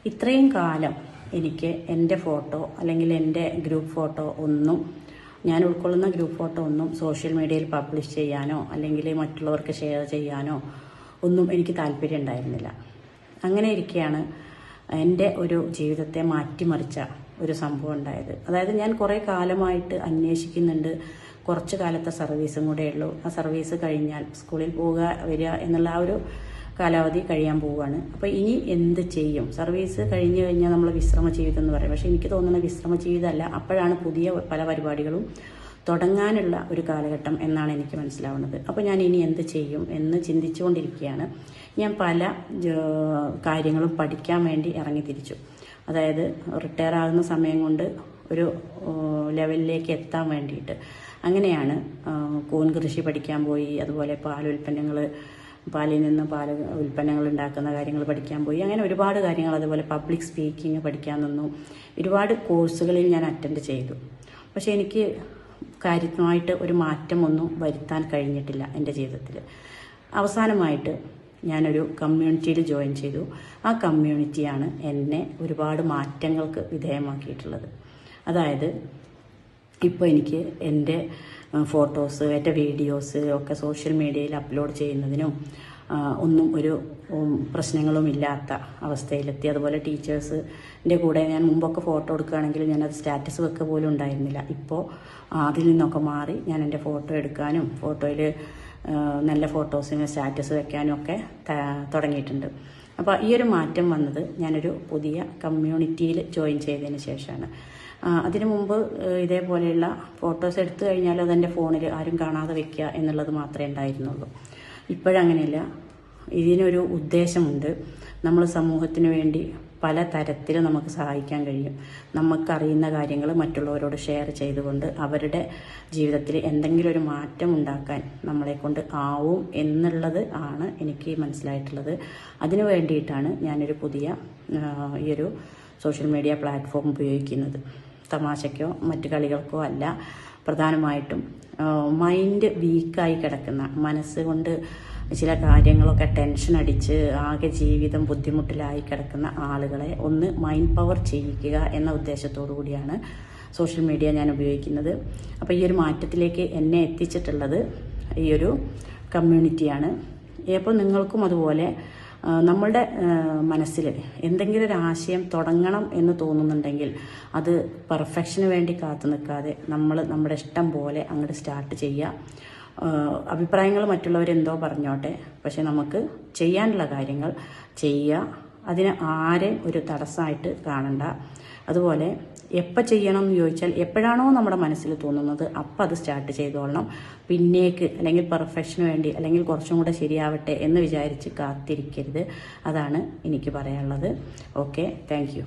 ഇത്രയും കാലം എനിക്ക് എൻ്റെ ഫോട്ടോ അല്ലെങ്കിൽ എൻ്റെ ഗ്രൂപ്പ് ഫോട്ടോ ഒന്നും, ഞാൻ ഉൾക്കൊള്ളുന്ന ഗ്രൂപ്പ് ഫോട്ടോ ഒന്നും സോഷ്യൽ മീഡിയയിൽ പബ്ലിഷ് ചെയ്യാനോ അല്ലെങ്കിൽ മറ്റുള്ളവർക്ക് ഷെയർ ചെയ്യാനോ ഒന്നും എനിക്ക് താല്പര്യം ഉണ്ടായിരുന്നില്ല. അങ്ങനെ ഇരിക്കെയാണ് എൻ്റെ ഒരു ജീവിതത്തെ മാറ്റിമറിച്ച ഒരു സംഭവം ഉണ്ടായത്. അതായത് ഞാൻ കുറേ കാലമായിട്ട് അന്വേഷിക്കുന്നുണ്ട്, കുറച്ച് കാലത്തെ സർവീസും കൂടെ ഉള്ളൂ, ആ സർവീസ് കഴിഞ്ഞാൽ സ്കൂളിൽ പോവുക വരിക എന്നുള്ള ആ ഒരു കാലാവധി കഴിയാൻ പോവുകയാണ്. അപ്പോൾ ഇനി എന്ത് ചെയ്യും? സർവീസ് കഴിഞ്ഞ് കഴിഞ്ഞാൽ നമ്മൾ വിശ്രമ ജീവിതം എന്ന് പറയും. പക്ഷേ എനിക്ക് തോന്നുന്ന വിശ്രമ ജീവിതമല്ല, അപ്പോഴാണ് പുതിയ പല പരിപാടികളും തുടങ്ങാനുള്ള ഒരു കാലഘട്ടം എന്നാണ് എനിക്ക് മനസ്സിലാവുന്നത്. അപ്പോൾ ഞാൻ ഇനി എന്ത് ചെയ്യും എന്ന് ചിന്തിച്ചുകൊണ്ടിരിക്കുകയാണ്. ഞാൻ പല കാര്യങ്ങളും പഠിക്കാൻ വേണ്ടി ഇറങ്ങി തിരിച്ചു. അതായത് റിട്ടയർ ആകുന്ന സമയം കൊണ്ട് ഒരു ലെവലിലേക്ക് എത്താൻ വേണ്ടിയിട്ട്. അങ്ങനെയാണ് കൂൺ കൃഷി പഠിക്കാൻ പോയി, അതുപോലെ പാലിൽ നിന്ന് പാല് ഉൽപ്പന്നങ്ങൾ ഉണ്ടാക്കുന്ന കാര്യങ്ങൾ പഠിക്കാൻ പോയി. അങ്ങനെ ഒരുപാട് കാര്യങ്ങൾ, അതുപോലെ പബ്ലിക് സ്പീക്കിംഗ് പഠിക്കാൻ നിന്നു. ഒരുപാട് കോഴ്സുകളിൽ ഞാൻ അറ്റൻഡ് ചെയ്തു. പക്ഷേ എനിക്ക് കാര്യമായിട്ട് ഒരു മാറ്റമൊന്നും വരുത്താൻ കഴിഞ്ഞിട്ടില്ല എൻ്റെ ജീവിതത്തിൽ. അവസാനമായിട്ട് ഞാനൊരു കമ്മ്യൂണിറ്റിയിൽ ജോയിൻ ചെയ്തു. ആ കമ്മ്യൂണിറ്റിയാണ് എന്നെ ഒരുപാട് മാറ്റങ്ങൾക്ക് വിധേയമാക്കിയിട്ടുള്ളത്. അതായത് ഇപ്പോൾ എനിക്ക് എൻ്റെ ഫോട്ടോസ്, എൻ്റെ വീഡിയോസ് ഒക്കെ സോഷ്യൽ മീഡിയയിൽ അപ്ലോഡ് ചെയ്യുന്നതിനും ഒന്നും ഒരു പ്രശ്നങ്ങളുമില്ലാത്ത അവസ്ഥയിലെത്തി. അതുപോലെ ടീച്ചേഴ്സിൻ്റെ കൂടെ ഞാൻ മുമ്പൊക്കെ ഫോട്ടോ എടുക്കുകയാണെങ്കിൽ ഞാനത് സ്റ്റാറ്റസ് വെക്കുക പോലും ഉണ്ടായിരുന്നില്ല. ഇപ്പോൾ അതിൽ നിന്നൊക്കെ മാറി ഞാൻ എൻ്റെ ഫോട്ടോ എടുക്കാനും ഫോട്ടോയിൽ നല്ല ഫോട്ടോസിന് സ്റ്റാറ്റസ് വെക്കാനും ഒക്കെ തുടങ്ങിയിട്ടുണ്ട്. അപ്പോൾ ഈ ഒരു മാറ്റം വന്നത് ഞാനൊരു പുതിയ കമ്മ്യൂണിറ്റിയിൽ ജോയിൻ ചെയ്തതിന് ശേഷമാണ്. അതിനു മുമ്പ് ഇതേപോലെയുള്ള ഫോട്ടോസ് എടുത്തു കഴിഞ്ഞാൽ അതെൻ്റെ ഫോണിൽ ആരും കാണാതെ വെക്കുക എന്നുള്ളത് മാത്രമേ ഉണ്ടായിരുന്നുള്ളൂ. ഇപ്പോഴങ്ങനെയല്ല. ഇതിനൊരു ഉദ്ദേശമുണ്ട്. നമ്മൾ സമൂഹത്തിന് വേണ്ടി പല തരത്തിൽ നമുക്ക് സഹായിക്കാൻ കഴിയും. നമുക്കറിയുന്ന കാര്യങ്ങൾ മറ്റുള്ളവരോട് ഷെയർ ചെയ്തുകൊണ്ട് അവരുടെ ജീവിതത്തിൽ എന്തെങ്കിലും ഒരു മാറ്റം ഉണ്ടാക്കാൻ നമ്മളെക്കൊണ്ട് ആവും എന്നുള്ളത് ആണ് എനിക്ക് മനസ്സിലായിട്ടുള്ളത്. അതിനു വേണ്ടിയിട്ടാണ് ഞാനൊരു പുതിയ ഈ ഒരു സോഷ്യൽ മീഡിയ പ്ലാറ്റ്ഫോം ഉപയോഗിക്കുന്നത്. തമാശയ്ക്കോ മറ്റു കളികൾക്കോ അല്ല. പ്രധാനമായിട്ടും മൈൻഡ് വീക്കായി കിടക്കുന്ന, മനസ്സുകൊണ്ട് ചില കാര്യങ്ങളൊക്കെ ടെൻഷൻ അടിച്ച് ആകെ ജീവിതം ബുദ്ധിമുട്ടിലായി കിടക്കുന്ന ആളുകളെ ഒന്ന് മൈൻഡ് പവർ ചെയ്യിക്കുക എന്ന ഉദ്ദേശത്തോടു കൂടിയാണ് സോഷ്യൽ മീഡിയ ഞാൻ ഉപയോഗിക്കുന്നത്. അപ്പോൾ ഈ ഒരു മാറ്റത്തിലേക്ക് എന്നെ എത്തിച്ചിട്ടുള്ളത് ഈ ഒരു കമ്മ്യൂണിറ്റിയാണ്. അപ്പോൾ നിങ്ങൾക്കും അതുപോലെ നമ്മളുടെ മനസ്സിൽ എന്തെങ്കിലും ഒരു ആശയം തുടങ്ങണം എന്ന് തോന്നുന്നുണ്ടെങ്കിൽ അത് പെർഫെക്ഷന് വേണ്ടി കാത്തു നിൽക്കാതെ നമ്മൾ നമ്മുടെ ഇഷ്ടം പോലെ അങ്ങോട്ട് സ്റ്റാർട്ട് ചെയ്യുക. അഭിപ്രായങ്ങൾ മറ്റുള്ളവരെന്തോ പറഞ്ഞോട്ടെ, പക്ഷെ നമുക്ക് ചെയ്യാനുള്ള കാര്യങ്ങൾ ചെയ്യുക. അതിന് ആരെയും ഒരു തടസ്സമായിട്ട് കാണണ്ട. അതുപോലെ എപ്പോൾ ചെയ്യണം എന്ന് ചോദിച്ചാൽ എപ്പോഴാണോ നമ്മുടെ മനസ്സിൽ തോന്നുന്നത് അപ്പം അത് സ്റ്റാർട്ട് ചെയ്തോളണം. പിന്നേക്ക് അല്ലെങ്കിൽ പെർഫെക്ഷന് വേണ്ടി അല്ലെങ്കിൽ കുറച്ചും കൂടെ ശരിയാവട്ടെ എന്ന് വിചാരിച്ച് കാത്തിരിക്കരുത്. അതാണ് എനിക്ക് പറയാനുള്ളത്. Okay, thank you.